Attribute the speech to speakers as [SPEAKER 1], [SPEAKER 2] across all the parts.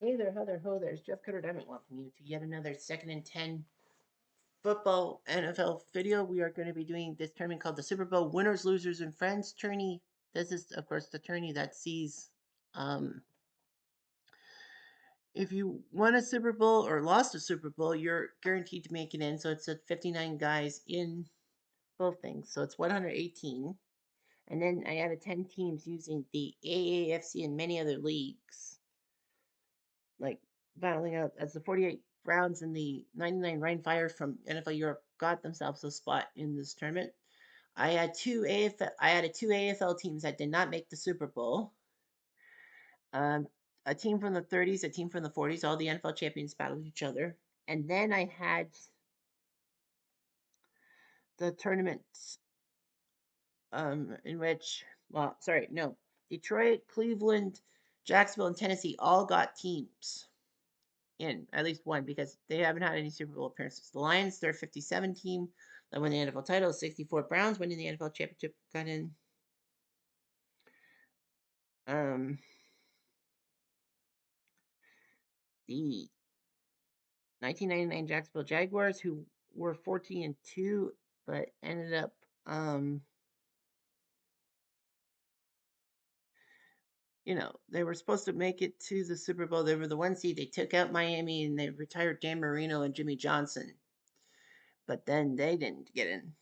[SPEAKER 1] Hey there, ho there, ho there. It's Jeff Cutter Diamond. Welcome you to yet another 2nd and 10 football NFL video. We are going to be doing this tournament called the Super Bowl Winners, Losers, and Friends tourney. This is, of course, the tourney that sees if you won a Super Bowl or lost a Super Bowl, you're guaranteed to make it in. So it's 59 guys in both things. So it's 118. And then I added 10 teams using the AAFC and many other leagues, like battling out as the 48 Browns and the 99 Rhein Fire from NFL Europe got themselves a spot in this tournament. I added two AFL teams that did not make the Super Bowl. A team from the 30s, a team from the 40s. All the NFL champions battled each other. And then I had the tournaments in which, Detroit, Cleveland, Jacksonville, and Tennessee all got teams in, at least one, because they haven't had any Super Bowl appearances. The Lions, their 57 team that won the NFL title, 64 Browns winning the NFL championship got in. The 1999 Jacksonville Jaguars, who were 14-2, but ended up they were supposed to make it to the Super Bowl. They were the 1 seed. They took out Miami and they retired Dan Marino and Jimmy Johnson. But then they didn't get in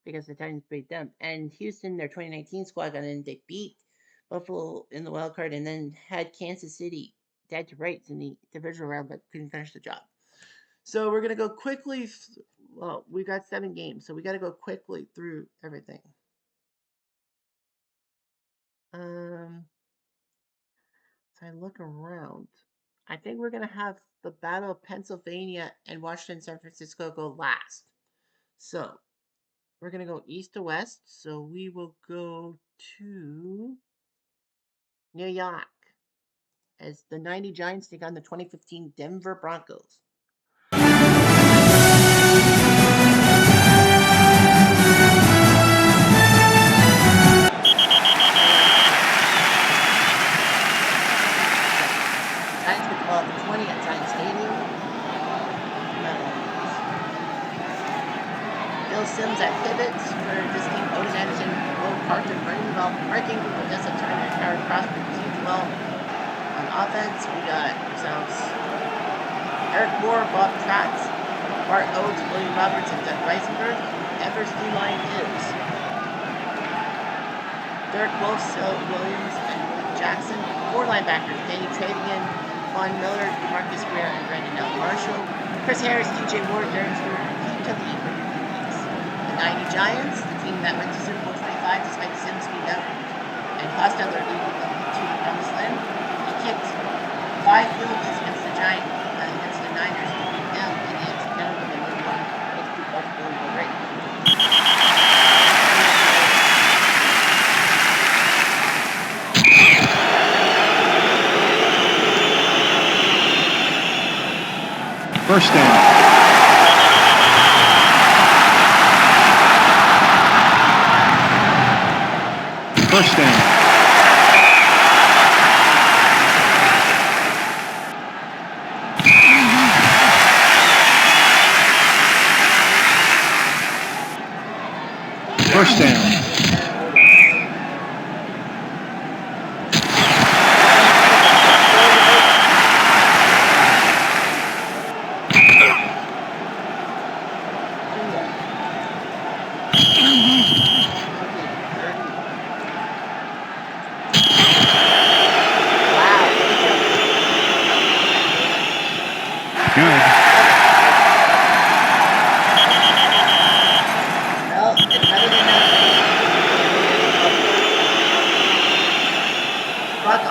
[SPEAKER 1] because the Titans beat them. And Houston, their 2019 squad, got in. They beat Buffalo in the wild card and then had Kansas City dead to rights in the divisional round, but couldn't finish the job. So we're going to go quickly. Well, we got 7 games, so we got to go quickly through everything. So I look around. I think we're going to have the Battle of Pennsylvania and Washington, San Francisco go last. So we're going to go east to west. So we will go to New York as the 90 Giants take on the 2015 Denver Broncos. Giants get the ball at the 20 at Giant Stadium. Bill Sims at pivots for this team. Otis Anderson, Will Carter running the ball, marking Odessa Turner, Howard Crosby received the ball. On offense, we got ourselves Eric Moore, Bob Trotz, Bart Oates, William Roberts, and Doug Reisenberg. Ever's D-line is Derek Wolf, Sil Williams, and William Jackson. 4 linebackers, Danny Travian, Vaughn Miller, Marcus Greer, and Brandon L. Marshall. Chris Harris, DJ Ward, Darren Stewart, and Keith Tuffy for your DBs. The 90 Giants, the team that went to Super Bowl 25 despite the Sims being out and lost out their lead to the promised land. He kicked 5 field goals against the Giants, against the Niners, to beat them in the end. None of them in win one. Let's keep both going great.
[SPEAKER 2] First down. First down. First down.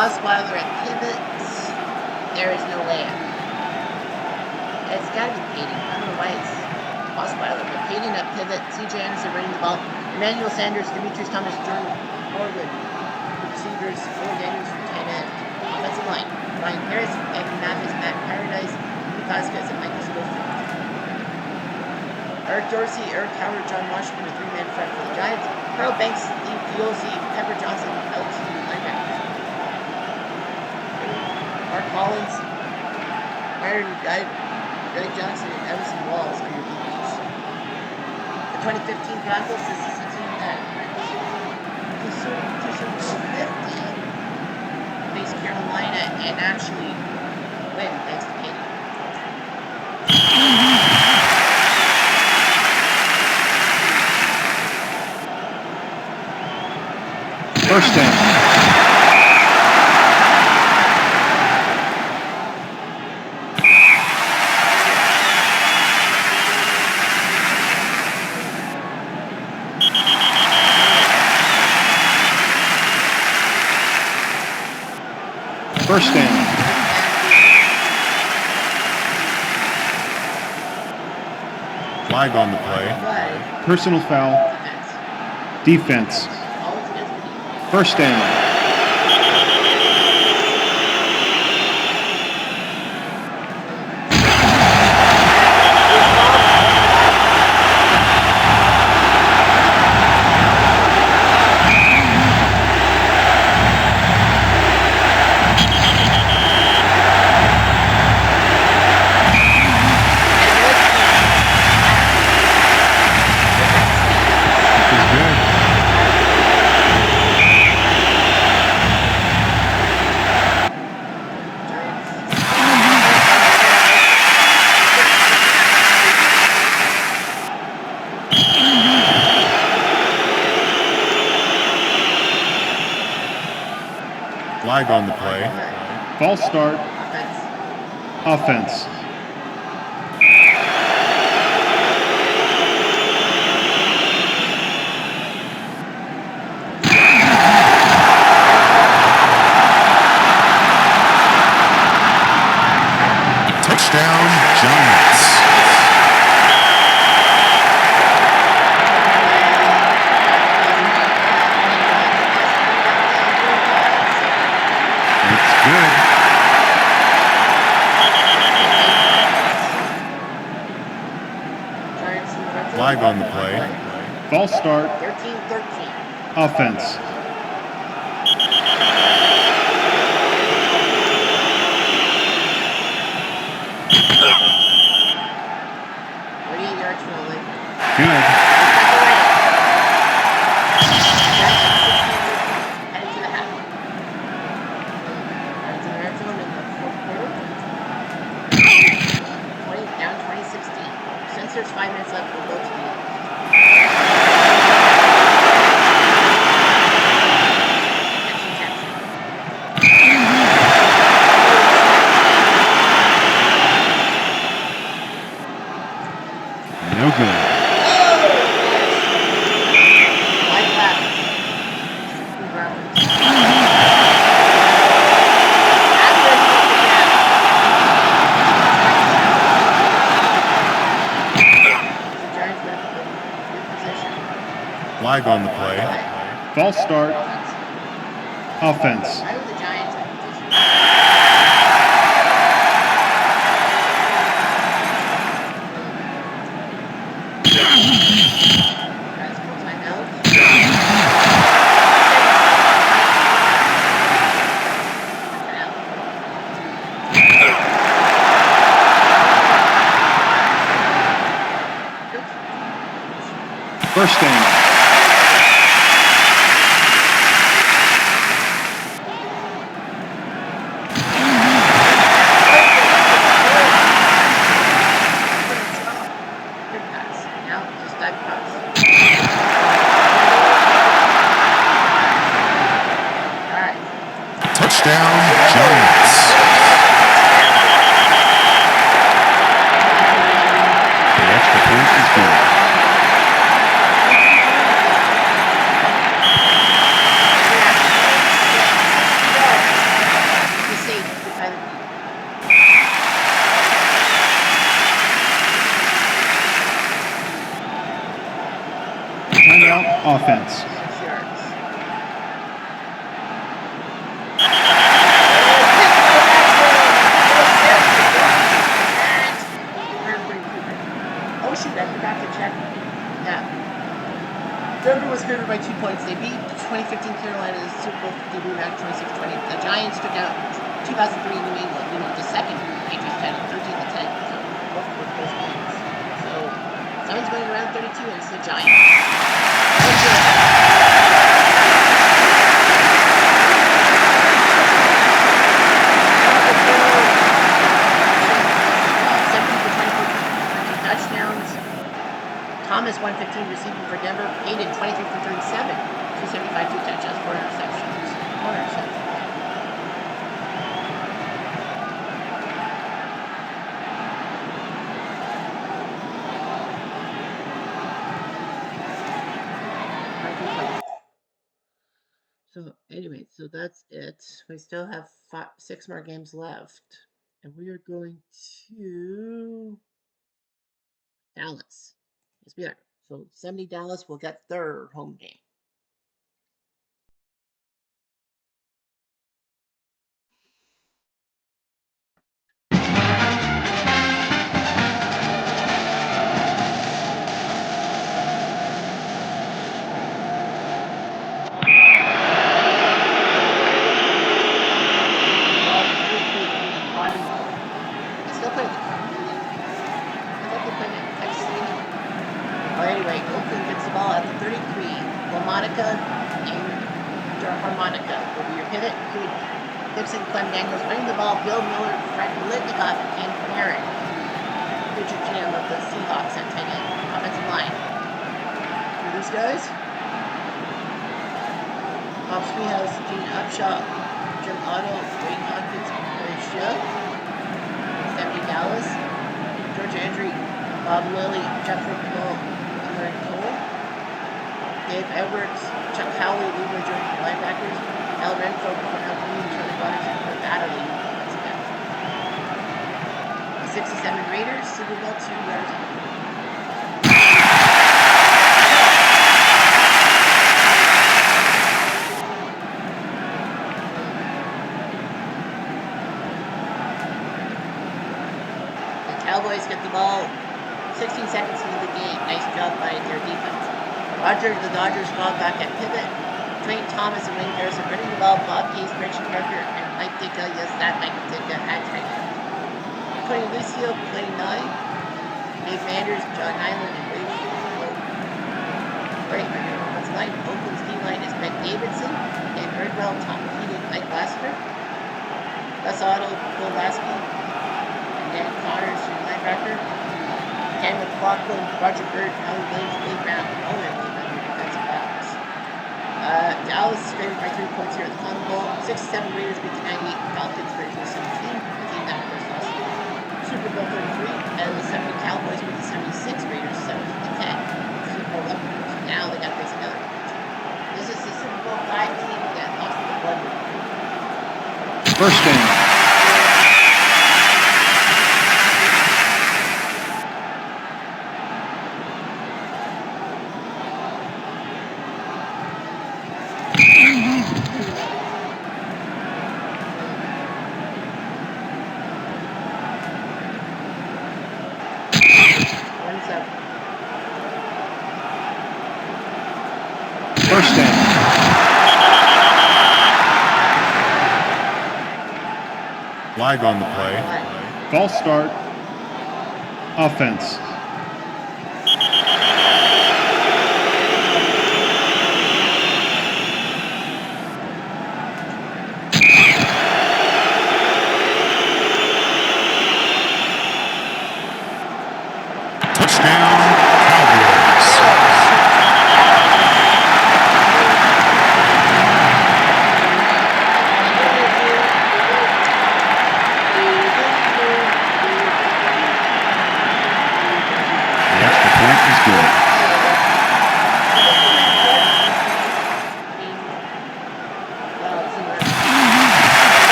[SPEAKER 1] Osweiler at pivots. There is no layup. It's got to be Payton. I don't know why it's Osweiler, but Payton at pivot. C.J. Anderson running the ball. Emmanuel Sanders, Demetrius Thomas, Jordan Morgan. Receivers, Owen Daniels from tight end. Offensive line. Ryan Harris, Evan Mathis, Matt Paradise, Lee Vasquez, and Michael Schofield. Eric Dorsey, Eric Howard, John Washington, a 3-man front for the Giants. Carl Banks, Steve Diolsi, Pepper Johnson, LT linebackers. Mark Collins, Byron Guy, Greg Johnson, and Emerson Walls are your DBs. The 2015 Broncos is the team that went to Super Bowl 50, faced Carolina, and actually win thanks to Peyton.
[SPEAKER 2] First down. First down. Flag on the play. Personal foul. Defense. First down. Flag on the play. False start. Offense. Touchdown, Giants. Flag on the play. False start.
[SPEAKER 1] 13-13.
[SPEAKER 2] Offense.
[SPEAKER 1] 48 yards for the Lakers.
[SPEAKER 2] Good.
[SPEAKER 1] Headed to the half. Headed to the red zone in the fourth quarter. Down 20-16. Since there's 5 minutes left, we'll go to the
[SPEAKER 2] No good.
[SPEAKER 1] White left.
[SPEAKER 2] Flag on the play. False start. Offense.
[SPEAKER 1] Why would the Giants have position? Guys, full timeout.
[SPEAKER 2] First down.
[SPEAKER 1] Good pass. Now just dive across. All right.
[SPEAKER 2] Touchdown, Giants. The extra point is good.
[SPEAKER 1] Be safe. Good time to beat.
[SPEAKER 2] Timeout, offense.
[SPEAKER 1] 6 yards. Oh shoot, I forgot to check. Yeah. Denver was favored by 2 points. They beat the 2015 Carolina in the Super Bowl debut match 26-20. The Giants took out 2003 New England. the second Patriots title, 13-10. So both were close games. So Suns winning around 32, and it's the Giants. Touchdowns. Thomas 115 receiving for Denver. Hayden 23 for 37. 275, 2 touchdowns, 4 interceptions. 4 interceptions. So anyway, so that's it. We still have 6 more games left. And we are going to Dallas. Let's be there. So 70 Dallas will get their home game. Still playing the Cardinals game? I thought they played at Texas A&M. Well, anyway, Oakland gets the ball at the 33. LaMonica and Harmonica will be your pivot. Gibson, Clem Daniels winning the ball. Bill Miller, Fred Litnikoff, and Aaron. Richard GM of the Seahawks at tight end. Offensive line. Who are these guys? Bob Sweethouse, Gene Upshaw, Jim Otto, Wayne Hawkins, Ray Shill. 70 Dallas. George Andrew, Bob Lilly, Jeffrey Cole, Aaron Cole. Dave Edwards, Chuck Howley, Leroy Jordan, linebackers. Al Renfro, Cornell Green, Charlie Waters, and Kurt Adderley. The 67 Raiders, Super Bowl II representative. Cowboys get the ball 16 seconds into the game. Nice job by their defense. Roger, the Dodgers fall back at pivot. Dwayne Thomas and Wayne Harrison running the ball. Bob Case, Richie Parker, and Mike Ditka. Yes, that Mike Ditka at tight end. Tony Lucio, play 9. Dave Manders, John Nyland, and Ray Shulman. Right, on your offensive line. Oakland's D line is Ben Davidson, and Birdwell, Tom Keating, Mike Lassiter. Gus Otto, Bill Lasky, Dan Connors, your linebacker. Ken McLaughlin, Roger Bird, Alan Williams, Lee Brown, and Owen Williams, your defensive backs. Dallas is favored by 3 points here at the Cotton Bowl. 67 Raiders beat the 98 Falcons 34-17. The team that of course lost Super Bowl 33, and the 70 Cowboys beat the 76 Raiders 17-10. Super Bowl 11. Now they got to face another team. This is the Super Bowl 5 team that lost the blood.
[SPEAKER 2] First down. First down. Flag on the play. False start. Offense. Touchdown, Cowboys.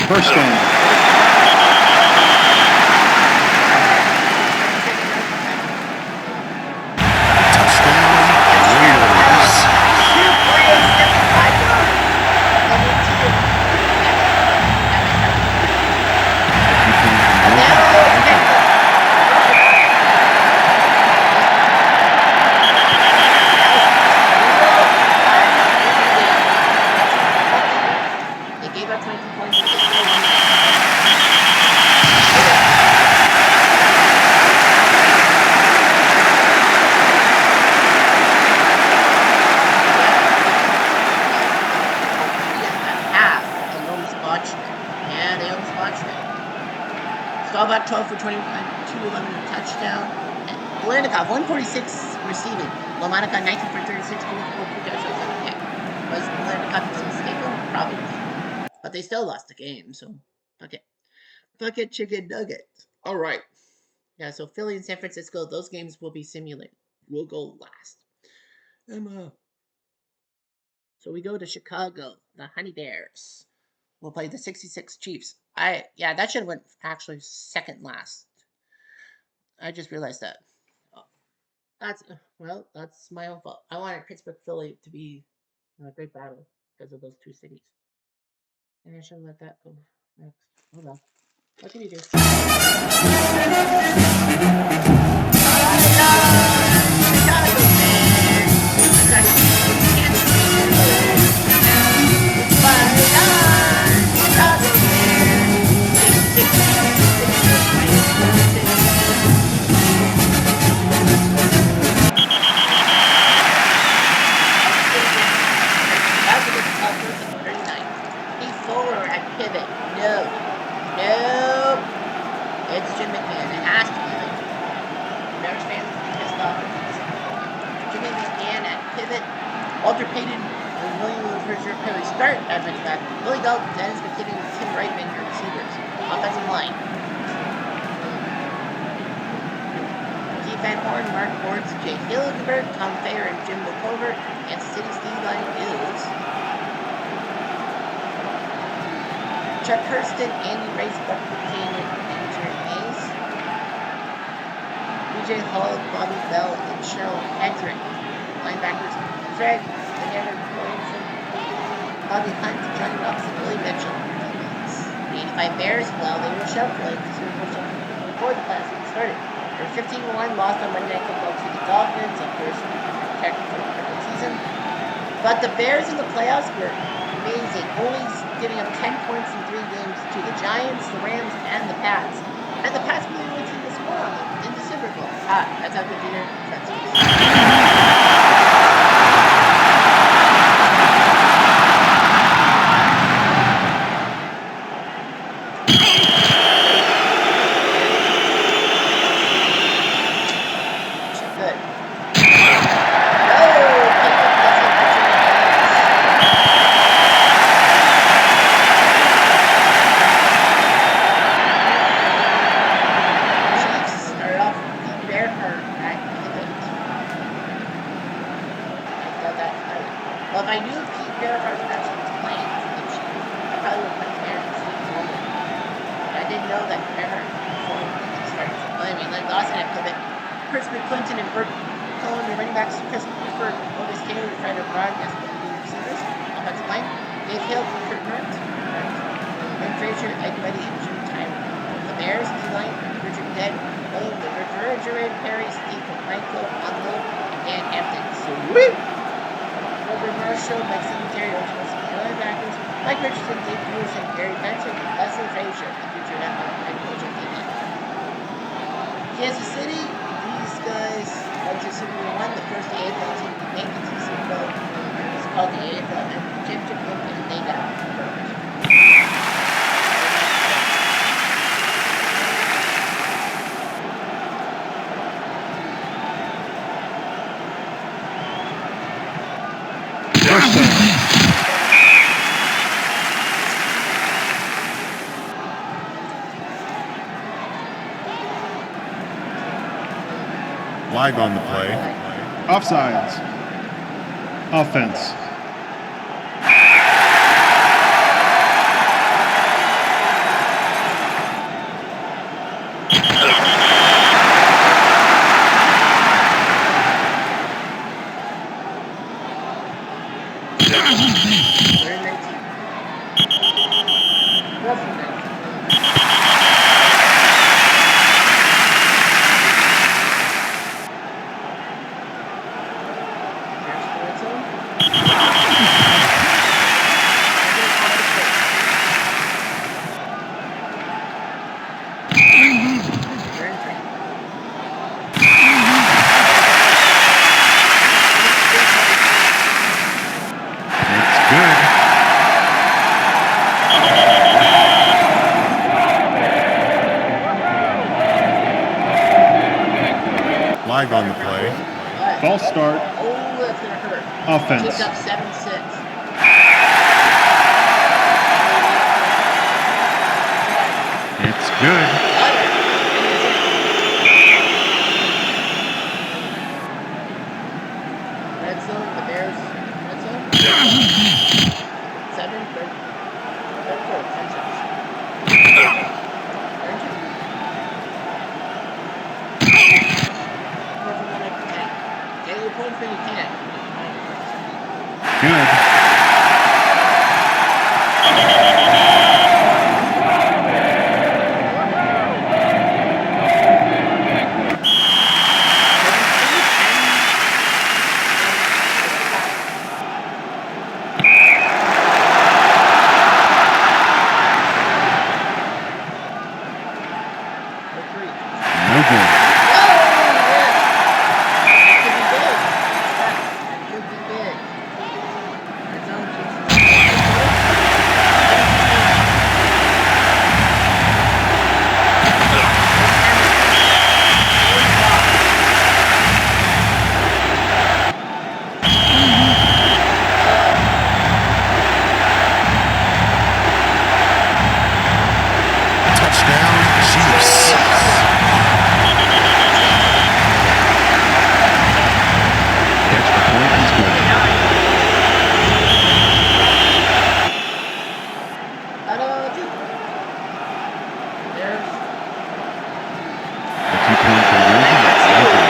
[SPEAKER 2] First down.
[SPEAKER 1] They gave up 22 points, but they still won the game. Half, and they almost botched it. Yeah, they almost botched it. Staubach 12 for 21, 211 and a touchdown. Blandikov 146 receiving. Lomonica 19 for 36, 24 touchdowns and a pick. Was Blandikov a mistake? Probably. But they still lost the game, so fuck it. Fuck it, chicken nugget. All right. Yeah, so Philly and San Francisco, those games will be simulated. We'll go last. So we go to Chicago, the Honey Bears. We'll play the 66 Chiefs. That should have went actually second last. I just realized that. Oh, that's my own fault. I wanted Pittsburgh Philly to be a great battle because of those two cities. And I should have let that go next. Hold on. What can you do? Pivot. No. It's Jim McMahon. It has to be like Bears fans will be pissed off. Jimmy McMahon at pivot. Walter Payton and William Richard Perry start at running back. Billy Dalton, Dennis McKinnon, and Tim Reitman are receivers. Offensive line. Keith Van Horn, Mark Bortz, Jay Hilgenberg, Tom Thayer, and Jim McCover. And City Steve line is Chuck Hurston, Andy Rice, Buck Buchanan, and Jerry Mays. BJ Hall, Bobby Bell, and Cheryl Hedrick. Linebackers, Fred, Leonard Williamson, Bobby Hunt, Johnny Robinson, Billy Mitchell. The 85 Bears, well, they were shoved for like 0 before the class started. They were 15-1, lost on Monday Night Football to the Dolphins, of course, technically for the season. But the Bears in the playoffs were amazing, only giving up 10 points in 3 games to the Giants, the Rams, and the Pats. And the Pats were the only team to score on them in the Super Bowl. That's how good their defense was. Well, if I knew Pete Bearhart actually was playing for the Chiefs, I probably would have put Bear in Steve Ballmer. But I didn't know that Bearhart before he started to play. I mean, Len Dawson had pivot. Chris McClinton and Bert Cohen, the running backs, Chris Cooper, Otis Taylor, Fred O'Brien as the receivers. Offensive line, Dave Hill, Kurt Mertz, Ben Frazier, Ed Meddy, and Jim Tyler. The Bears, D-line, Richard Dead, William the Refrigerator, Perry, Steve Michael, Uncle, and Dan Hampton. Sweet! Robert Marshall, Mike Singletary, Otis linebackers, Mike Richardson, Dave Lewis, and Gary Benson, Leslie Frazier, the future head coach of the Kansas City, these guys went to Super Bowl I, the first AFL team to make it to the Super Bowl. It was called the AFL, and Jim took them and they got first.
[SPEAKER 2] Flag on the play.
[SPEAKER 3] Offsides. Offense.
[SPEAKER 1] They're in 19. Roughly 19. There's the red zone. Target on the plate. They're in 3.
[SPEAKER 2] It's good. Flag on the play. False start.
[SPEAKER 1] Oh, that's going to hurt.
[SPEAKER 2] Offense.
[SPEAKER 1] Kicked up 7-6.
[SPEAKER 2] It's good.
[SPEAKER 1] Red zone, the Bears in the red zone. 7, third quarter, 10 seconds. They're in 2. Score from 1 up to 10. Get your points when you can.
[SPEAKER 2] Good. No good. Touchdown, Chiefs. Extra point is good.
[SPEAKER 1] There's
[SPEAKER 2] The 2-point conversion is no good.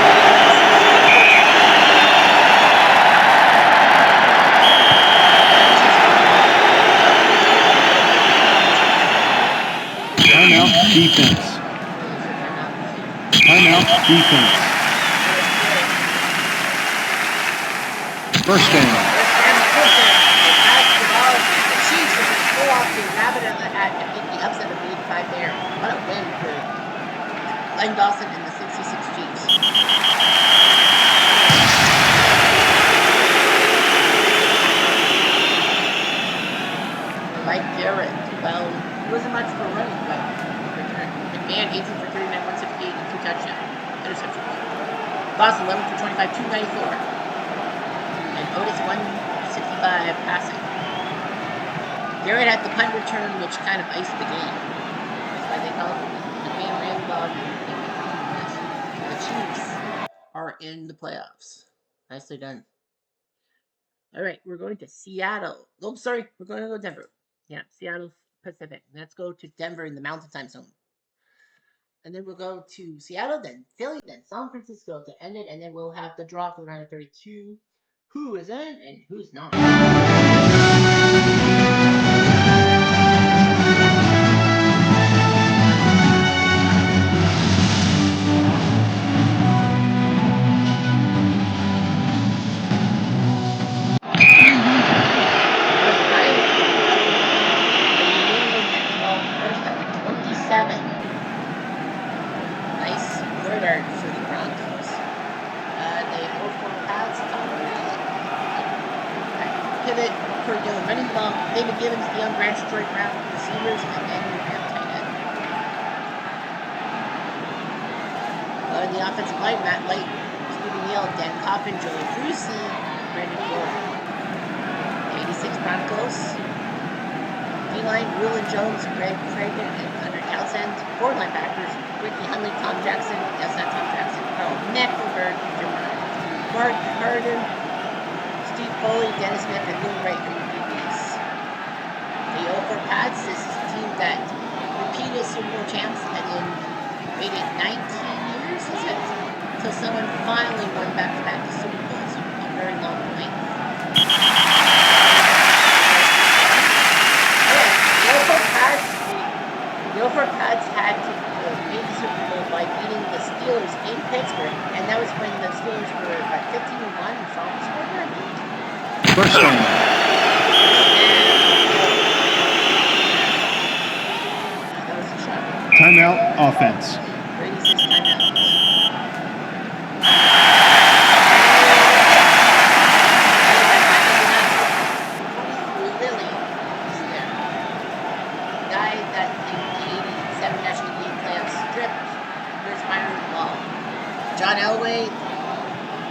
[SPEAKER 2] Timeout, defense. Timeout, defense. First down.
[SPEAKER 1] the Chiefs are going to pull off the rabbit out of the hat and make the upset of the 85 there. What a win for Glenn Dawson and the 66 Chiefs. Mike Garrett, well, he wasn't much for running, but McMahon 18 for 39, 178, and 2 interceptions. Dawson 11 for 25, 294. And Otis 165 passing. Garrett had the punt return, which kind of iced the game. That's why they call it the McMahon ran the ball and they went for 2 minutes. The Chiefs are in the playoffs. Nicely done. All right, we're going to Seattle. Oh, sorry, we're going to go Denver. Yeah, Seattle Pacific. Let's go to Denver in the Mountain Time Zone. And then we'll go to Seattle, then Philly, then San Francisco to end it, and then we'll have the draw for round of 32. Who is in and who's not. Nice third for the Broncos. They go for pass. Pivot for Dylan running the ball. David Gibbons, Deion Branch, Troy Brown, receivers, and Andrew Graham tight end. In the offensive line, Matt Light, Stephen Neal, Dan Coffin, Joey Frusi, Brandon Gordon. 86 Broncos. D-line, Rulon Jones, Greg Cragen, and Hunter Townsend. Four linebackers, Ricky Hunley, Tom Jackson, that's not Tom Jackson, Carl Mecklenburg, Jim Ryan, Mark Harden, Steve Foley, Dennis Smith, and Lou Wright are your DBs. The 0-4 Pats, this is a team that repeated Super Bowl champs and then waited 19 years, is it? Until someone finally won back-to-back Super Bowls. A very long wait.
[SPEAKER 2] First down.
[SPEAKER 1] That was a shocker.
[SPEAKER 2] Timeout offense.
[SPEAKER 1] 36 timeouts. Lily is there. Guy that in the 87 National League playoffs stripped. Here's Myron the ball. John Elway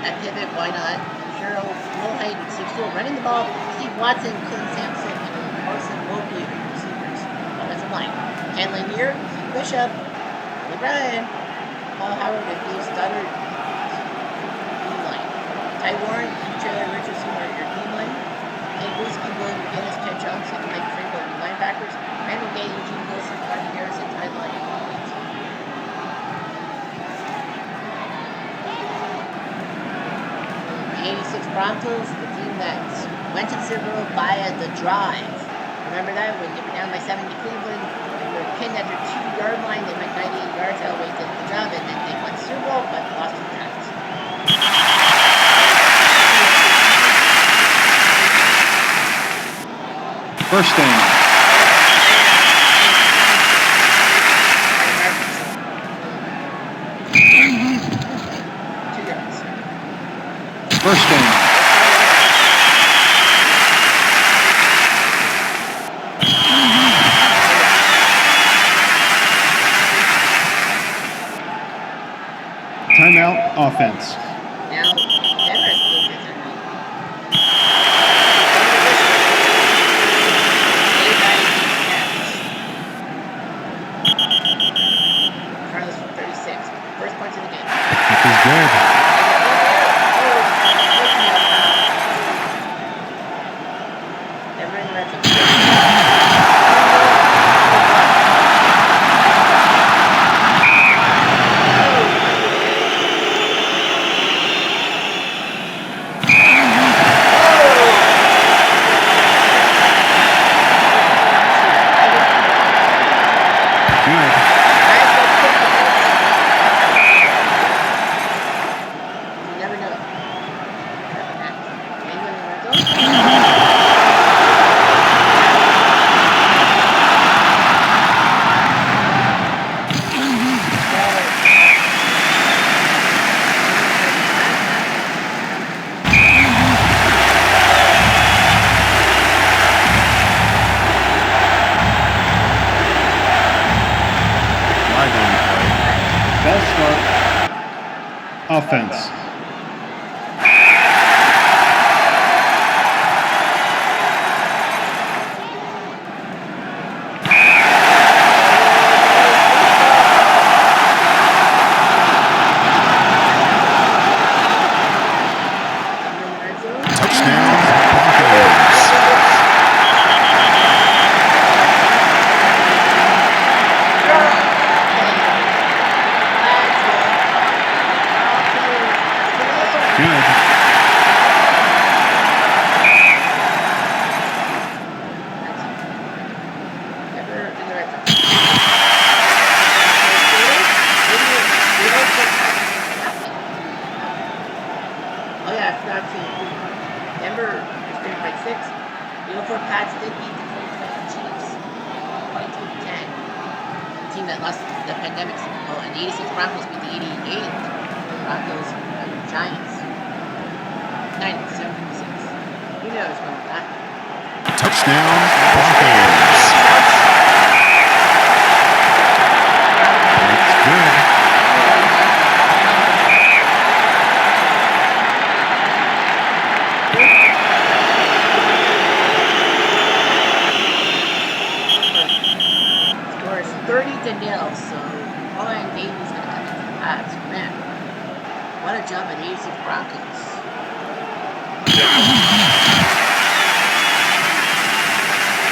[SPEAKER 1] at pivot, why not? Hero, low height, 6'2", running the ball. Steve Watson, Clint Sampson, and Carson Mobley are your receivers. Offensive line. Ken Lanier, Steve Bishop, Billy Bryan, Paul Howard, and Dave Stoddard. D-line. Ty Warren, Trailer Richardson are your D-line. Ken Bruschi, William McGinnis, Ted Johnson, Mike Franco, your linebackers. Randall Gay, Eugene Wilson, Martin Harrison, Ty Line. 86 Broncos, the team that went to the Super Bowl via the drive. Remember that when they were down by 7 to Cleveland, they were pinned at their 2-yard line. They went 98 yards. Elway did the job, and then they won the Super Bowl, but lost to the Giants.
[SPEAKER 2] First down.
[SPEAKER 1] 2 yards.
[SPEAKER 2] First down. Timeout offense.
[SPEAKER 1] Now, Denver's still good timeout. Carlos from 36. First point of the game.
[SPEAKER 2] This is good.
[SPEAKER 1] Denver in the red zone.
[SPEAKER 2] Offense.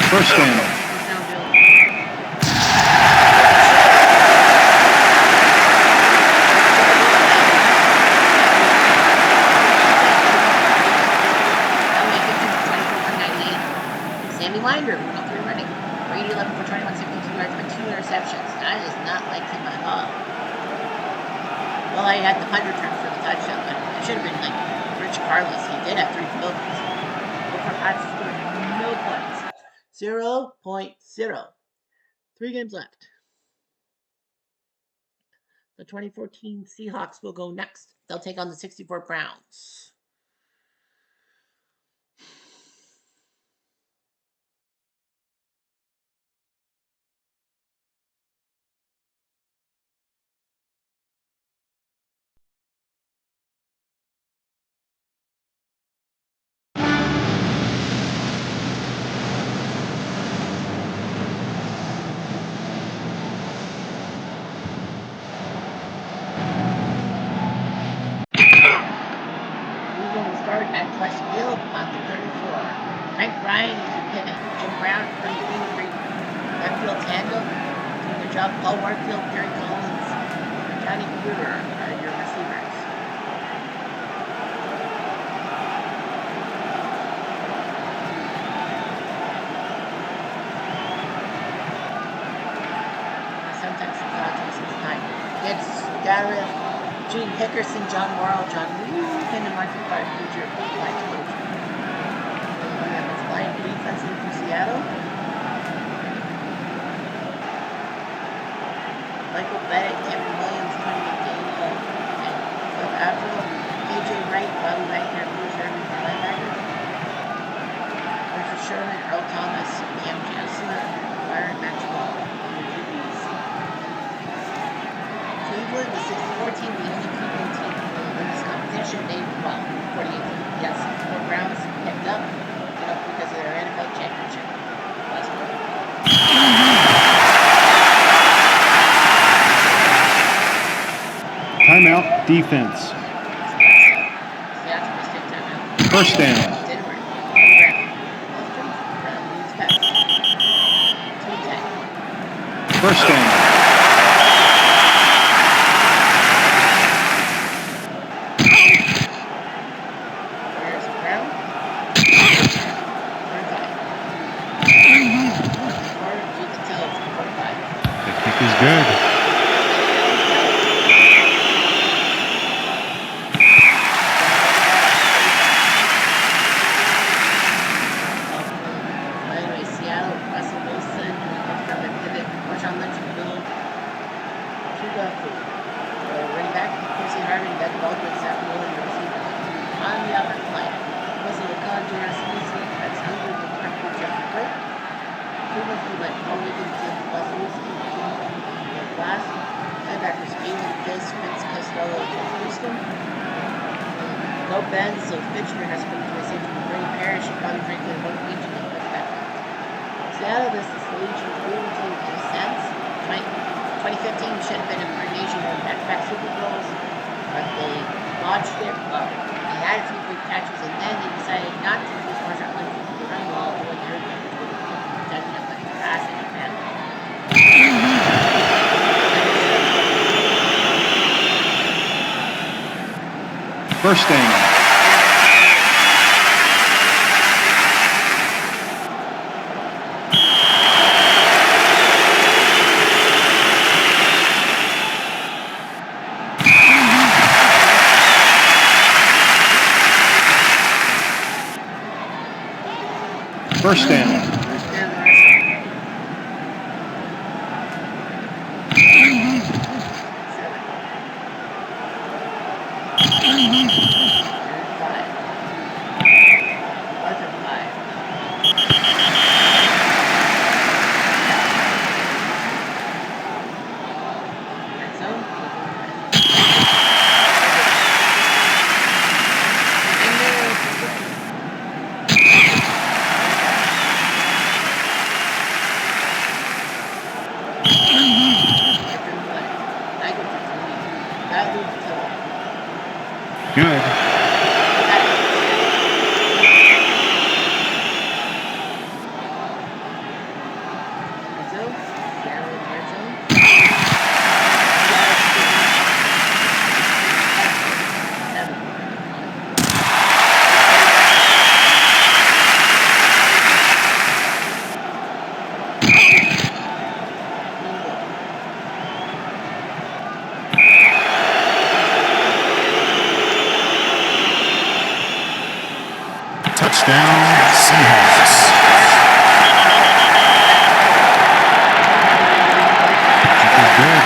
[SPEAKER 2] First down.
[SPEAKER 1] Sammy Winder, 103 running. Brady 11 for 21, 62 yards, but 2 interceptions. That is not like him at all. Well, I had the punt return for the touchdown, but it should have been like Rich Carlos. He did have 3 field goals. Pats scored no points. 0.0. 3 games left. The 2014 Seahawks will go next. They'll take on the 64 Browns. At Flesh Field on the 34. Frank Ryan is your pivot. Jim Brown, Ernie Green, great left field tandem. Doing their job. Paul Warfield, Gary Collins, Johnny Gruber are your receivers. Sometimes it's not just this time. It's Gareth, Gene Hickerson, John Morrow, John Luke, and Martin Clark, who's your line coach. Line defensively for Seattle. Michael Bennett, Kevin Williams, Tony McDaniel, and Phil Averill. AJ Wright, Bobby Wagner, Bruce Irving for linebackers. Richard Sherman, Earl Thomas, Cam Chancellor, Byron Maxwell, your QBs. Cleveland, the 64 team, the only Cleveland team to win this competition. They, well, 48. Yes, 4 Browns picked up, because of their NFL championship last year.
[SPEAKER 2] Timeout, defense.
[SPEAKER 1] Seattle must take timeout.
[SPEAKER 2] First down.
[SPEAKER 1] Didn't work. Brown leads pass. 2-10.
[SPEAKER 2] First down.
[SPEAKER 1] Where's Brown?
[SPEAKER 2] The kick is good.
[SPEAKER 1] Anyway, Seattle, Russell Wilson, from a pivot, Marshawn Lynch, Bill Tugafu. Running back, Quincy Harvey, Doug Baldwin, Zach Miller, your receivers. On the offensive line, Wesley LeCon, J.R. Sneezy, Rex Hunger, Jim Parker, Jeffrey Britt. Cleveland, who let Paul Wiggins, Jim Blasowski, Jim Glass. Linebackers, Aiden Fisk, Vince Costello, Jeff Houston. No Ben, so Fitchner has been to a safety with Bernie Parrish, Bobby Franklin, Mark Beach, and Cliff Beckman. Seattle, this is the Legion of Cleveland team in a sense. 2015 should have been a coordination of back-to-back Super Bowls, but they botched it. Well, they had a few good catches, and then they decided not to use Marshawn Lynch to run well, when their numbers would have been protection, but to pass it and
[SPEAKER 2] First down. First down. Good. Touchdown, Seahawks. Good.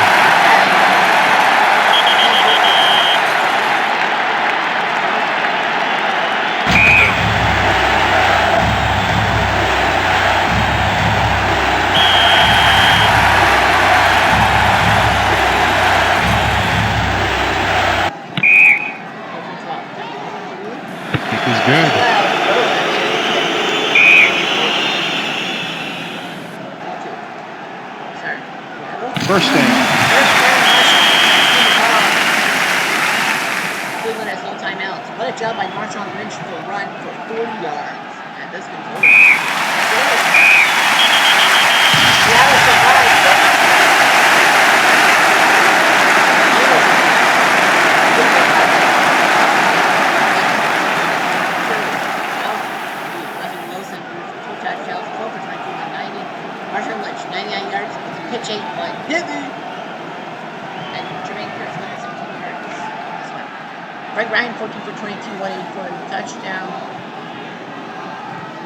[SPEAKER 2] Is good. First down.
[SPEAKER 1] Cleveland has no timeouts. What a job by Marshawn Lynch to run for 40 yards. And this one's over. Seattle survived. Marshawn Lynch, 99 yards, pitch 8, but hit me. And Jermaine Pierce, 117 yards. This one. Greg Ryan, 14 for 22, 184 and a touchdown.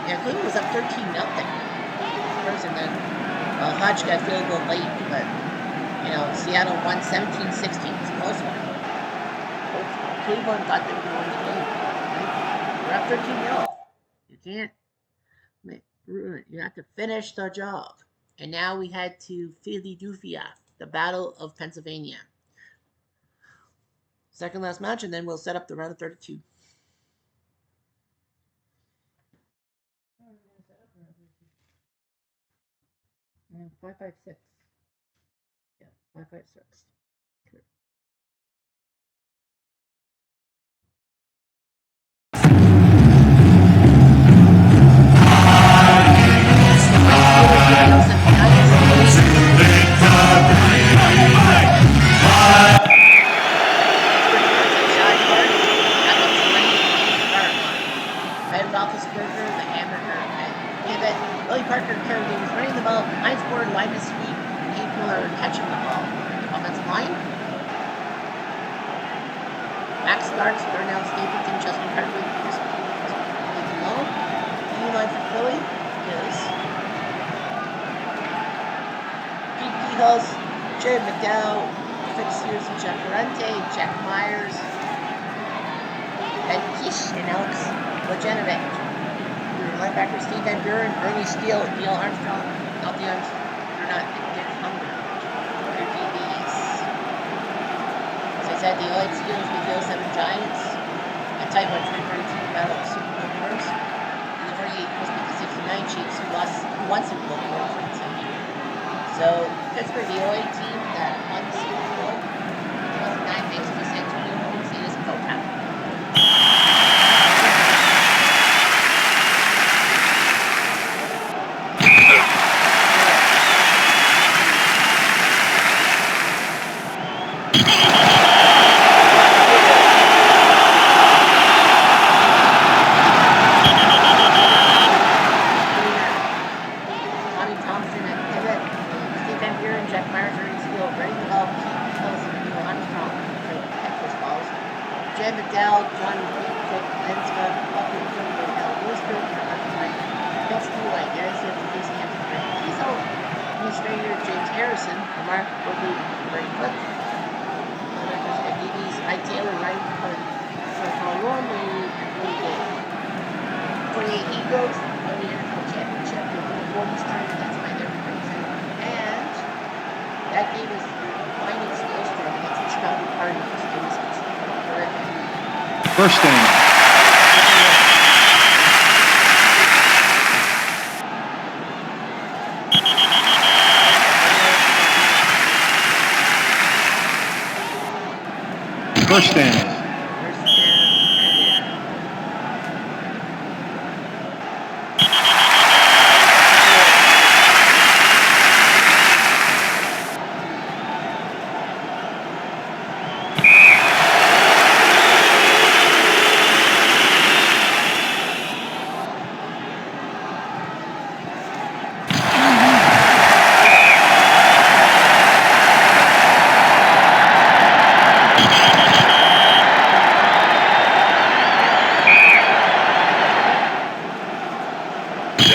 [SPEAKER 1] Yeah, Cleveland was up 13 nothing. First, and then Hodge got field goal late, but Seattle won 17-16. It's a close one. Cleveland thought they were going to win the game. Right? We're up 13-0. You can't. You have to finish the job. And now we head to Philadelphia, the Battle of Pennsylvania. Second last match, and then we'll set up the round of 32. Yeah, 5-5-6. Yeah, 5-5-6. Okay. Parker carried he was running the ball. Heinz Ward, wide sweep. Nate Miller catching the ball. Offensive line. Max Starks, Darnell Stapleton, Justin Hartley, Nathan Lowe. The line for Philly is Pete Kehouse, Jared McDowell, Fitz Sears and Jeff Ferrante, Jack Myers, Ben Kish, and Alex Logenovic. Linebacker Steve Van Buren, Ernie Steele, Neil Armstrong, not the Armstrong, not Dick Hunger. Their DBs. As I said, the 08 Steelers beat the 07 Giants. A tight one, 2032 Battle of Super Bowl winners. And the 48 Colts beat the 69 Chiefs, who won Super Bowl for 2017. So Pittsburgh, the 08 team that won the Super Bowl in 2009, makes the San Antonio home state as a co-captain.
[SPEAKER 2] First down. First down.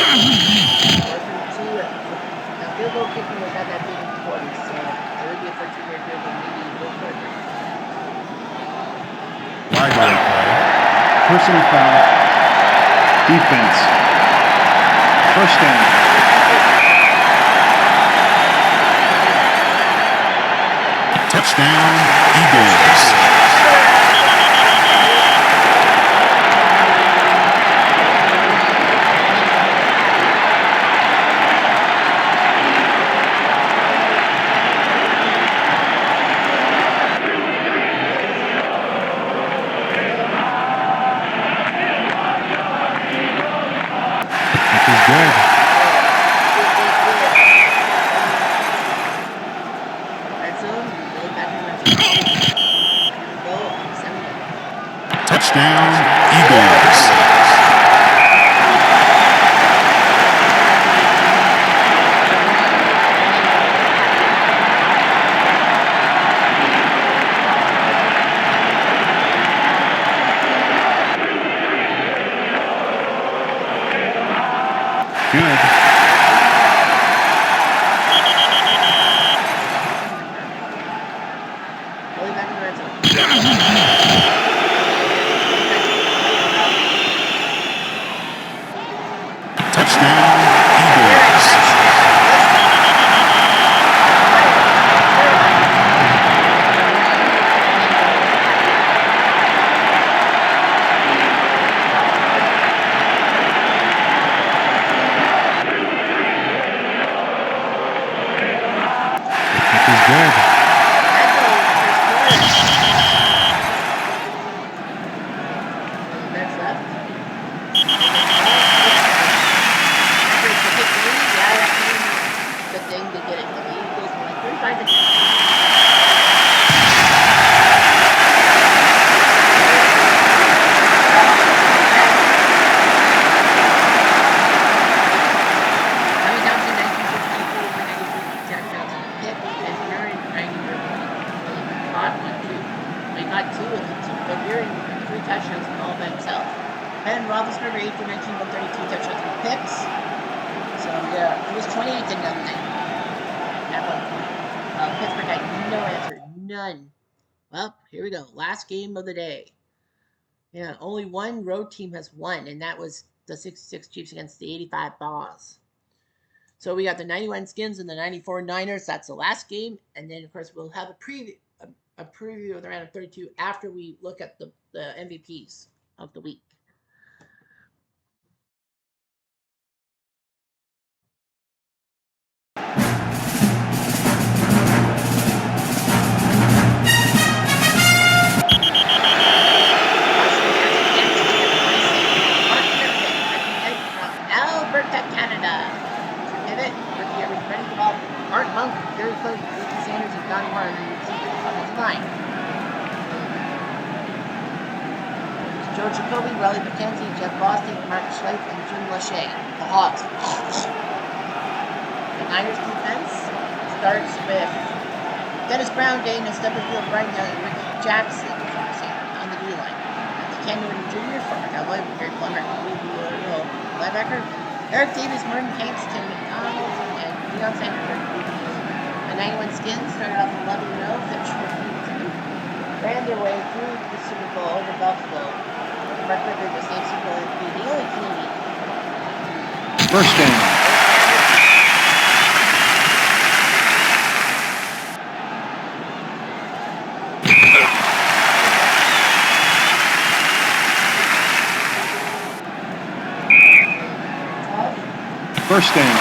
[SPEAKER 1] Now, field goal kicking was not that big in the 40s, so it would be a 14-yard field goal, maybe a little further.
[SPEAKER 2] Flag on the play.
[SPEAKER 3] Personal foul. Defense. First down.
[SPEAKER 2] Touchdown, Eagles. This is good.
[SPEAKER 1] Red zone, really back in the red zone. Here we go on 7.
[SPEAKER 2] Touchdown, Eagles. Good.
[SPEAKER 1] Really back in the red zone.
[SPEAKER 2] Touchdown, Eagles. This is good.
[SPEAKER 1] That's left. The thing to get it. The Eagles were like 35 to 10. Coming down to 1964 over 93 touchdowns and a pick, and we're in 90 caught one too. We got 2 of them too, but we're in 3 touchdowns all by himself. And Roethlisberger 8 for 19, 132 touchdowns and picks. So yeah, it was 28 to nothing at one point. Pittsburgh had no answer, none. Well, here we go. Last game of the day. Yeah, only one road team has won, and that was the 66 Chiefs against the 85 Boss. So we got the 91 Skins and the 94 Niners. That's the last game, and then of course we'll have a preview of the round of 32 after we look at the MVPs of the week. Alberta, Canada. Pivot, rookie ready for ball. Art Monk, Gary Clark, Ricky Sanders, and Donnie Martin in the offensive line. Joe Jacoby, Riley McKenzie, Jeff Boston, Marcus Schleif, and Jim Lachey. The Hawks. The Niners defense starts with Dennis Brown, Dana Steppenfield, Brian Young, and Ricky Jackson on the D-line. Ken Newton Jr. from Cowboy, Gary Plummer, linebacker, Eric Davis, Martin Hanks, Tim McDonald, and Deion Sanders. The 91 Skins started off 11-0, finished 14-2, ran their way through the Super Bowl over Buffalo. Mark River was named Super Bowl MVP, the only Canadian.
[SPEAKER 3] First down. First down.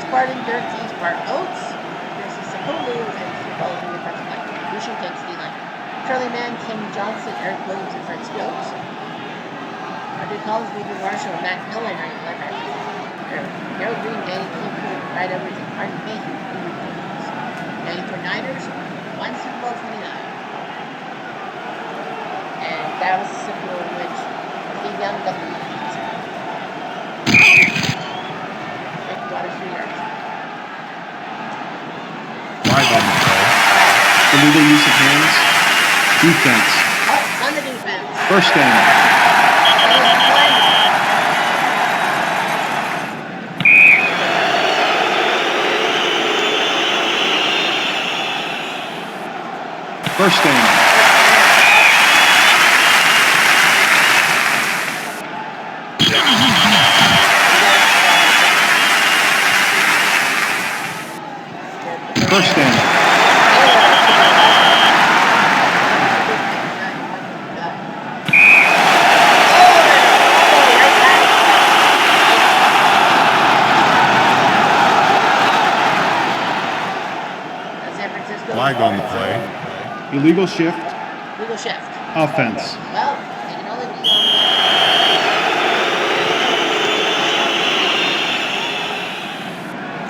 [SPEAKER 1] Spartan Dirties Park Oats versus Sapolu and Football in the defensive line. Lucian takes D line. Charlie Mann, Tim Johnson, Eric Williams, and Fred Stokes. Andre Collins, David Marshall, and Matt Miller, 90 linebackers. Harold Green, Danny Kingford, Brad Edwards, and Arden Mayhew, 94 Niners, 1 Super Bowl 29. And that was the Super Bowl in which Steve Young got the lead. Rick Waters 3 yards.
[SPEAKER 2] Flag on the play.
[SPEAKER 3] Illegal use of hands. Defense.
[SPEAKER 1] Oh, on the defense.
[SPEAKER 3] First down. First down. First down.
[SPEAKER 2] Flag on the play.
[SPEAKER 3] Illegal shift.
[SPEAKER 1] Legal shift.
[SPEAKER 3] Offense.
[SPEAKER 1] Well, they can only be on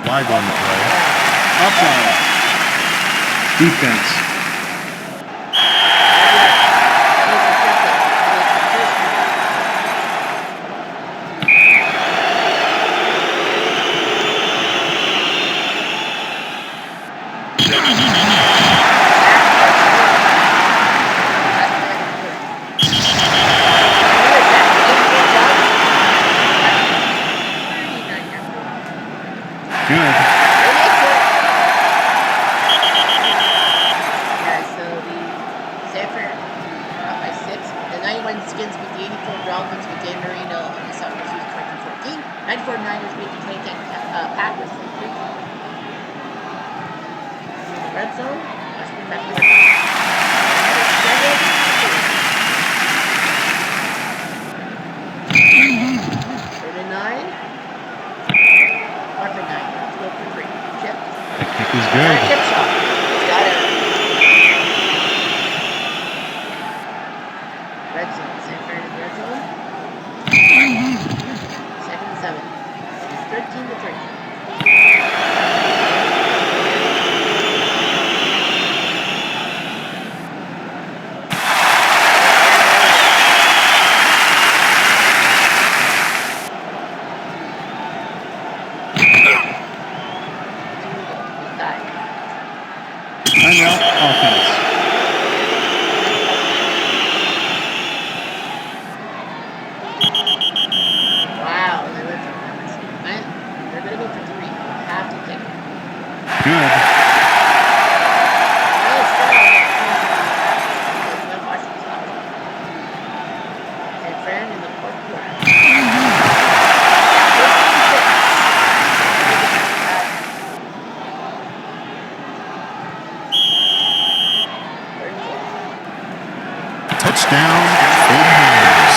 [SPEAKER 2] Flag on the play.
[SPEAKER 3] Upright. Defense. Good.
[SPEAKER 1] Skins with the 84 Dolphins with Dan Marino on the South Season 2014. 94 Niners beat the 2010 Packers 3-3. In the red zone, let's bring back the red zone. 39. Mark for 9. Let's go for 3. Chip.
[SPEAKER 2] The kick is good.
[SPEAKER 1] Chip shot. Got it. Red zone. San Fran in the red zone. Second and 7. It is 13-3.
[SPEAKER 3] Timeout. Offense.
[SPEAKER 1] Wow, they went for that. They're going to go for 3. Have to take it.
[SPEAKER 3] Good.
[SPEAKER 1] San Fran in the fourth quarter.
[SPEAKER 2] Touchdown. Buccaneers.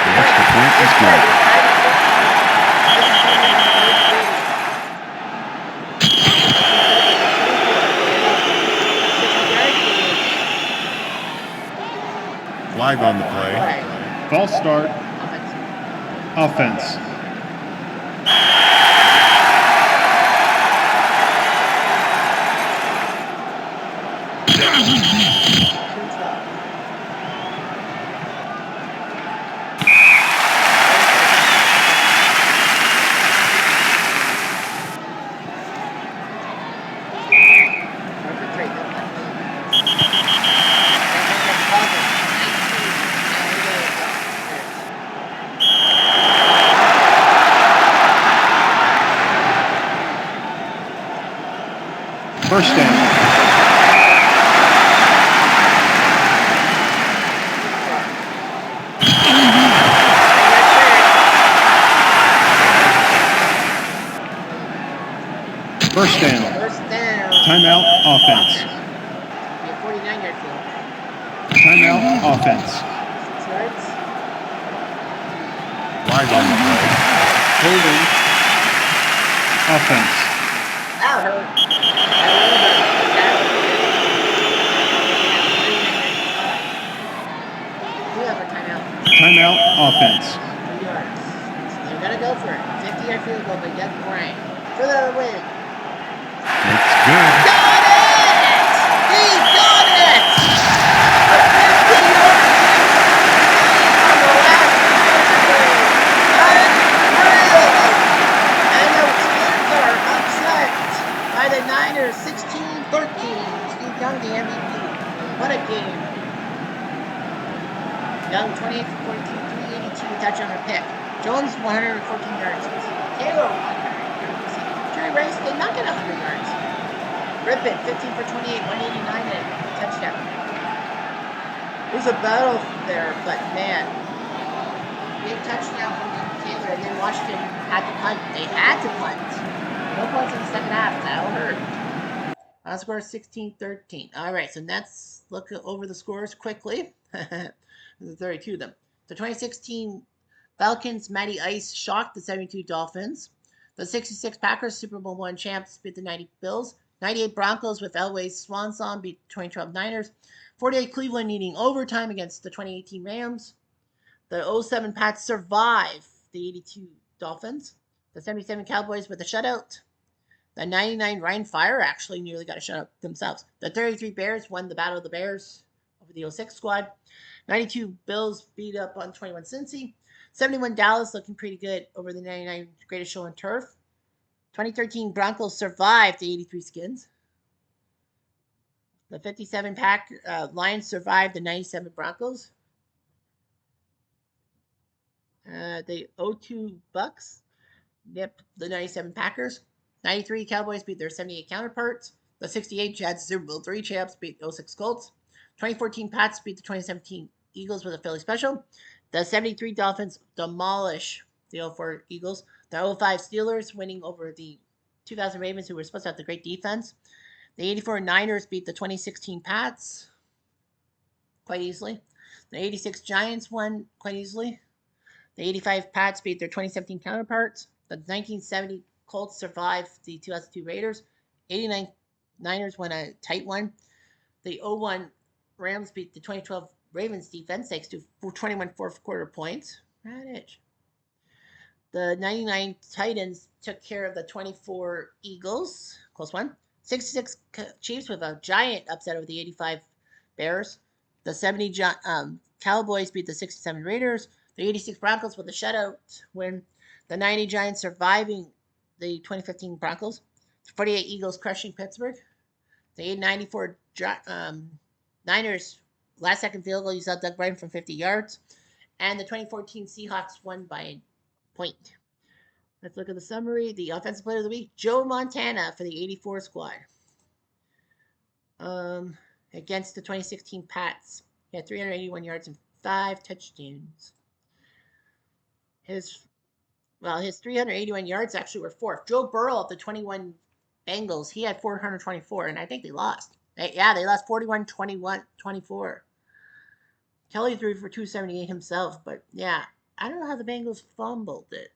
[SPEAKER 2] The extra point is good. Flag on the play.
[SPEAKER 3] False start. Offense. First down. First down.
[SPEAKER 1] First down.
[SPEAKER 3] Timeout. Offense.
[SPEAKER 1] Be a 49-yard field.
[SPEAKER 3] Timeout offense.
[SPEAKER 1] 6 yards.
[SPEAKER 2] Flag on the play.
[SPEAKER 3] Holding. Offense.
[SPEAKER 1] That hurt. That really hurt. We have a timeout.
[SPEAKER 3] Timeout offense.
[SPEAKER 1] 3 yards. So they're gonna go for it. 50-yard field goal by Doug Bryant for the win.
[SPEAKER 2] It's good.
[SPEAKER 1] Got it! He got it! A 50-yard on the last unreal! And the Twins are upset by the Niners 16-13. Steve Young, the MVP. What a game. Young 28 for 42, 382, touchdown or pick. Jones 114 yards. Taylor 100 yards. Jerry Rice did not get 100 yards. Rippon 15 for 28, 189 and touchdown. It was a battle there, but man, big touchdown from Taylor, and then Washington had to punt. They had to punt. No points in the second half. That'll hurt. Final score 16-13. All right, so let's look over the scores quickly. There's 32 of them. The 2016 Falcons, Matty Ice shocked the 72 Dolphins. The 66 Packers, Super Bowl I champs, beat the 90 Bills. 98 Broncos with Elway's Swan Song beat 2012 Niners. 48 Cleveland needing overtime against the 2018 Rams. The 07 Pats survive the 82 Dolphins. The 77 Cowboys with a shutout. The 99 Ryan Fire actually nearly got a shutout themselves. The 33 Bears won the Battle of the Bears over the 06 squad. 92 Bills beat up on 21 Cincy. 71 Dallas looking pretty good over the 99 Greatest Show on Turf. 2013 Broncos survived the 83 Skins. The 57 Lions survived the 97 Broncos. The 02 Bucks nipped the 97 Packers. 93 Cowboys beat their 78 counterparts. The 68 Jets Super Bowl III champs beat the 06 Colts. 2014 Pats beat the 2017 Eagles with a Philly special. The 73 Dolphins demolish the 04 Eagles. The 05 Steelers winning over the 2000 Ravens, who were supposed to have the great defense. The 84 Niners beat the 2016 Pats quite easily. The 86 Giants won quite easily. The 85 Pats beat their 2017 counterparts. The 1970 Colts survived the 2002 Raiders. 89 Niners won a tight one. The 01 Rams beat the 2012 Ravens defense thanks to 21 fourth quarter points. Radish. The 99 Titans took care of the 24 Eagles. Close one. 66 Chiefs with a giant upset over the 85 Bears. The 70 Cowboys beat the 67 Raiders. The 86 Broncos with a shutout win. The 90 Giants surviving the 2015 Broncos. The 48 Eagles crushing Pittsburgh. The 94 Niners last second field goal. You saw Doug Bryant from 50 yards. And the 2014 Seahawks won by a point. Let's look at the summary. The offensive player of the week, Joe Montana for the 84 squad. Against the 2016 Pats. He had 381 yards and 5 touchdowns. His 381 yards actually were fourth. Joe Burrow of the 21 Bengals, he had 424, and I think they lost. They lost 41-24. Kelly threw for 278 himself, but yeah, I don't know how the Bengals fumbled it.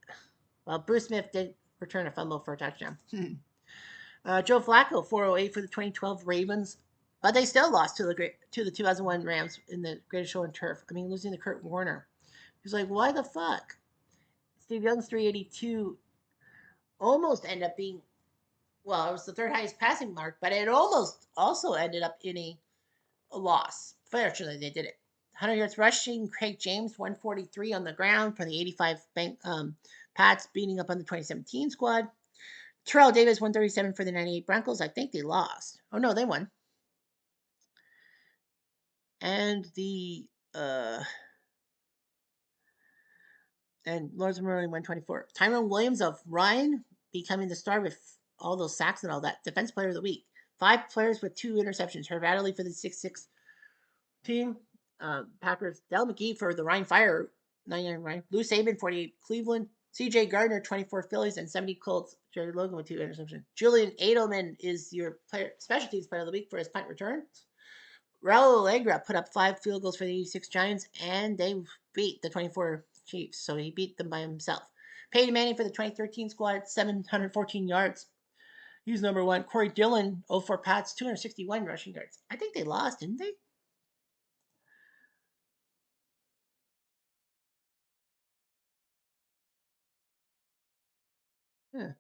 [SPEAKER 1] Well, Bruce Smith did return a fumble for a touchdown. Joe Flacco, 408 for the 2012 Ravens, but they still lost to the 2001 Rams in the Greatest Show on Turf. I mean, losing to Kurt Warner. He's like, why the fuck? Steve Young's 382 almost ended up being, well, it was the third highest passing mark, but it almost also ended up in a loss. Fortunately, they did it. 100 yards rushing, Craig James, 143 on the ground for the 85 Pats, beating up on the 2017 squad. Terrell Davis, 137 for the 98 Broncos. I think they lost. Oh, no, they won. And Lawrence Murray, 124. Tyrone Williams of Ryan becoming the star with all those sacks and all that. Defense player of the week. 5 players with 2 interceptions. Herb Adderley for the 6-6 team. Packers. Del McGee for the Ryan Fire, 99 Ryan. Lou Saban, 48 Cleveland. CJ Gardner, 24 Phillies, and 70 Colts. Jerry Logan with 2 interceptions. Julian Edelman is your special teams player of the week for his punt returns. Raul Allegra put up 5 field goals for the 86 Giants, and they beat the 24 Chiefs. So he beat them by himself. Peyton Manning for the 2013 squad, 714 yards. He's number one. Corey Dillon, 04 Pats, 261 rushing yards. I think they lost, didn't they? Yeah,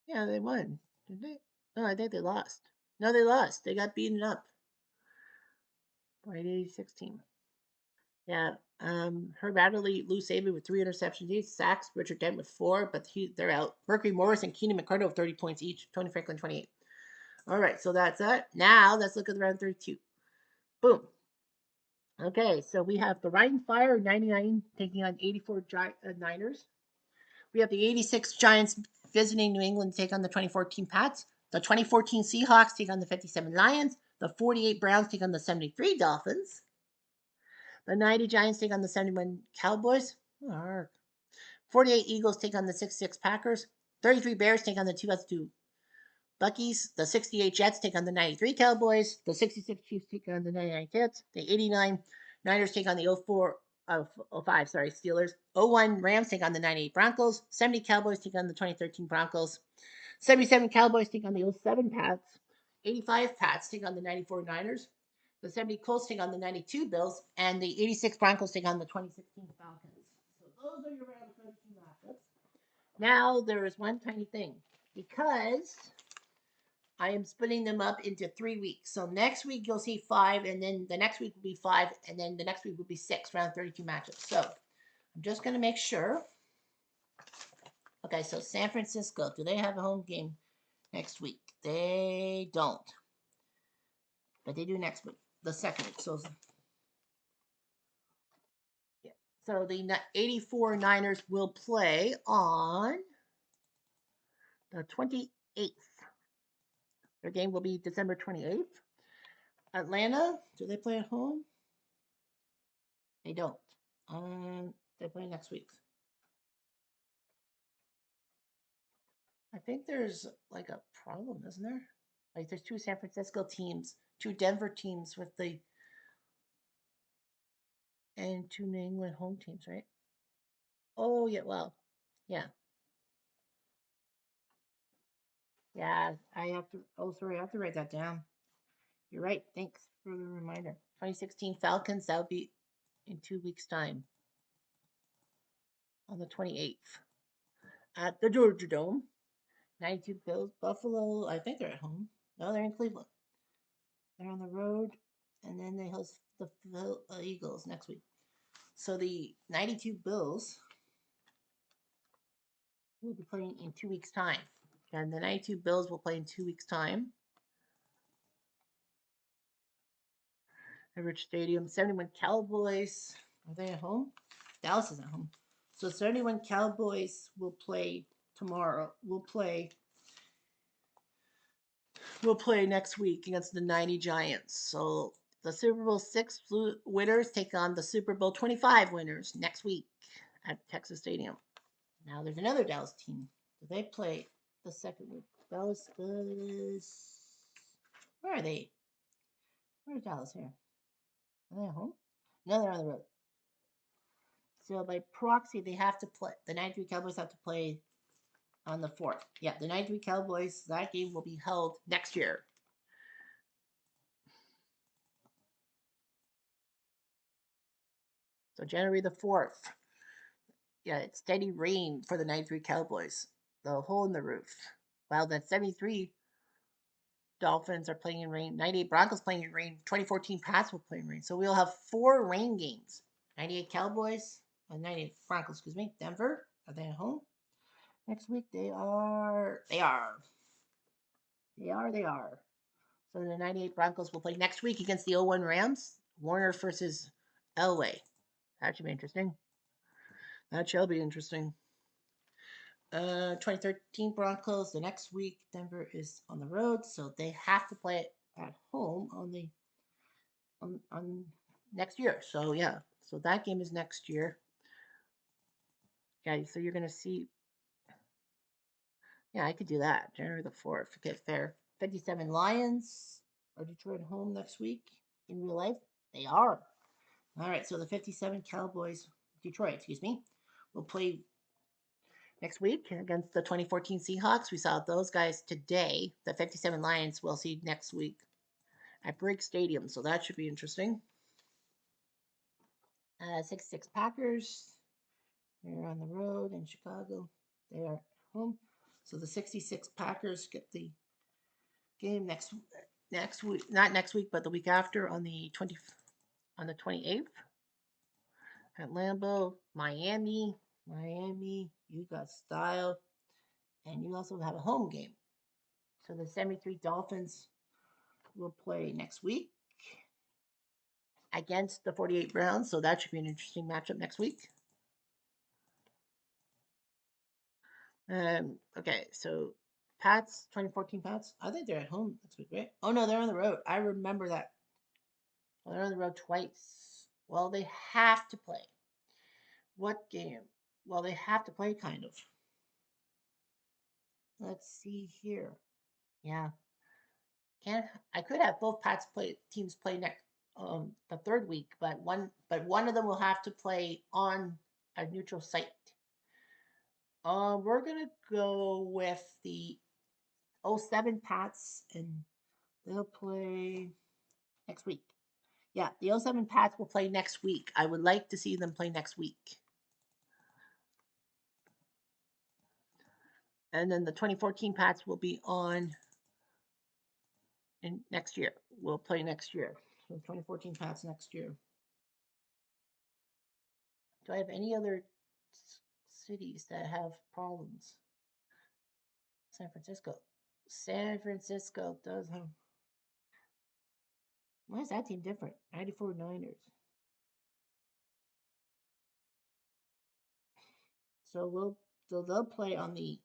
[SPEAKER 1] yeah, they won. Did they? No, I think they lost. No, they lost. They got beaten up by the 86 team. Yeah. Herb Adderley, Lou Saban with 3 interceptions each, sacks, Richard Dent with 4, but they're out. Mercury Morris and Keenan McCardle with 30 points each, Tony Franklin 28. All right, so that's that. Now let's look at the round 32. Boom. Okay, so we have the Ryan Fire 99 taking on 84 Niners. We have the 86 Giants visiting New England to take on the 2014 Pats. The 2014 Seahawks take on the 57 Lions. The 48 Browns take on the 73 Dolphins. The 90 Giants take on the 71 Cowboys. 48 Eagles take on the 66 Packers. 33 Bears take on the 2002 Buckies. The 68 Jets take on the 93 Cowboys. The 66 Chiefs take on the 99 Jets. The 89 Niners take on the 04 05 Steelers. 01 Rams take on the 98 Broncos. 70 Cowboys take on the 2013 Broncos. 77 Cowboys take on the 07 Pats. 85 Pats take on the 94 Niners. The 70 Colts take on the 92 Bills. And the 86 Broncos take on the 2016 Falcons. So those are your round 32 matchups. Now there is one tiny thing. Because I am splitting them up into 3 weeks. So next week you'll see 5, and then the next week will be 5, and then the next week will be 6 round 32 matchups. So I'm just going to make sure. Okay, so San Francisco, do they have a home game next week? They don't, but they do next week, the second week. So yeah. So the 84 Niners will play on the 28th. Their game will be December 28th. Atlanta, do they play at home? They don't. They play next week. I think there's like a problem, isn't there? Like there's 2 San Francisco teams, 2 Denver teams with the and 2 New England home teams, right? Oh yeah, well, yeah, yeah. I have to. Oh, sorry, I have to write that down. You're right. Thanks for the reminder. 2016 Falcons. That would be in 2 weeks' time on the 28th at the Georgia Dome. 92 Bills, Buffalo. I think they're at home. No, they're in Cleveland. They're on the road, and then they host the Eagles next week. So the 92 Bills will be playing in 2 weeks' time. And the 92 Bills will play in 2 weeks' time at Rich Stadium. 71 Cowboys. Are they at home? Dallas is at home. So 71 Cowboys will play tomorrow. Will play next week against the 90 Giants. So the Super Bowl 6 winners take on the Super Bowl 25 winners next week at Texas Stadium. Now there's another Dallas team. Do they play the second week? Dallas does. Where are they? Where's Dallas here? Are they at home? No, they're on the road. So by proxy, they have to play. The 93 Cowboys have to play on the 4th. Yeah, the 93 Cowboys, that game will be held next year. So January the 4th. Yeah, it's steady rain for the 93 Cowboys. The hole in the roof. While the 73 Dolphins are playing in rain. 98 Broncos playing in rain. 2014 Pats will play in rain. So we'll have 4 rain games. 98 Cowboys and 98 Broncos, excuse me. Denver, are they at home? Next week they are. They are. They are. They are. So the 98 Broncos will play next week against the 01 Rams. Warner versus Elway. That should be interesting. That shall be interesting. 2013 Broncos. The next week, Denver is on the road, so they have to play it at home on next year. So yeah, so that game is next year. Yeah, so you're gonna see. Yeah, I could do that. January the 4th. Okay, fair. 57 Lions. Are Detroit home next week in real life? They are. All right, so the 57 Cowboys, Detroit, excuse me, will play next week against the 2014 Seahawks. We saw those guys today. The 57 Lions we'll see next week at Briggs Stadium, so that should be interesting. 66 Packers. They're on the road in Chicago. They are home. So the 66 Packers get the game next week, not next week, but the week after on the 28th at Lambeau, Miami. Miami, you got style, and you also have a home game. So the 73 Dolphins will play next week against the 48 Browns. So that should be an interesting matchup next week. Okay, so Pats, 2014 Pats. I think they're at home next week, right? Oh no, they're on the road. I remember that. Well, they're on the road twice. Well, they have to play. What game? Well, they have to play kind of. Let's see here. Yeah, can't. I could have both teams play next the third week, but one of them will have to play on a neutral site. We're gonna go with the '07 Pats, and they'll play next week. Yeah, the '07 Pats will play next week. I would like to see them play next week. And then the 2014 Pats will be on in next year. We'll play next year. So 2014 Pats next year. Do I have any other cities that have problems? San Francisco. San Francisco does have. Why is that team different? 94 Niners. So they'll play on the.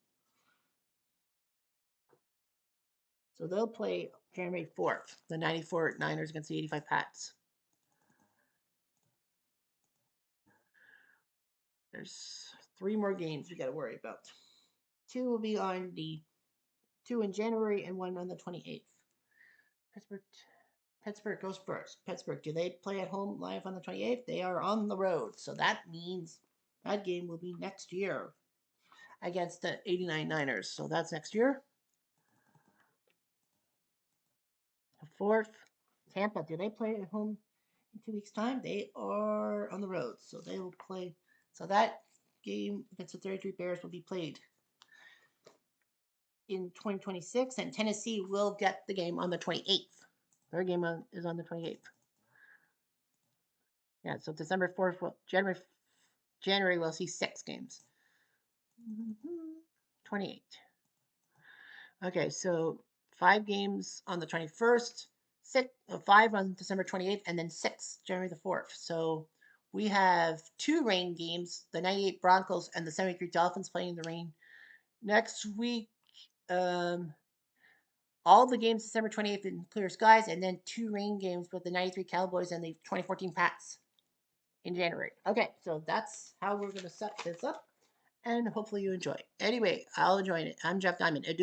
[SPEAKER 1] So they'll play January 4th. The 94 Niners against the 85 Pats. There's 3 more games we got to worry about. 2 will be on the 2 in January and 1 on the 28th. Pittsburgh Pittsburgh goes first. Pittsburgh, do they play at home live on the 28th? They are on the road. So that means that game will be next year against the 89 Niners. So that's next year. The 4th, Tampa, do they play at home in 2 weeks' time? They are on the road. So they will play. So that game against the 33 Bears will be played in 2026, and Tennessee will get the game on the 28th. Their game is on the 28th. Yeah, so December 4th, January we'll see 6 games. 28. Okay, so 5 games on the 21st, 5 on December 28th, and then 6 January the 4th. So we have 2 rain games, the 98 Broncos and the 73 Dolphins playing in the rain. Next week, all the games December 28th in clear skies, and then 2 rain games with the 93 Cowboys and the 2014 Pats in January. Okay, so that's how we're going to set this up, and hopefully you enjoy. Anyway, I'll enjoy it. I'm Jeff Diamond. Adieu.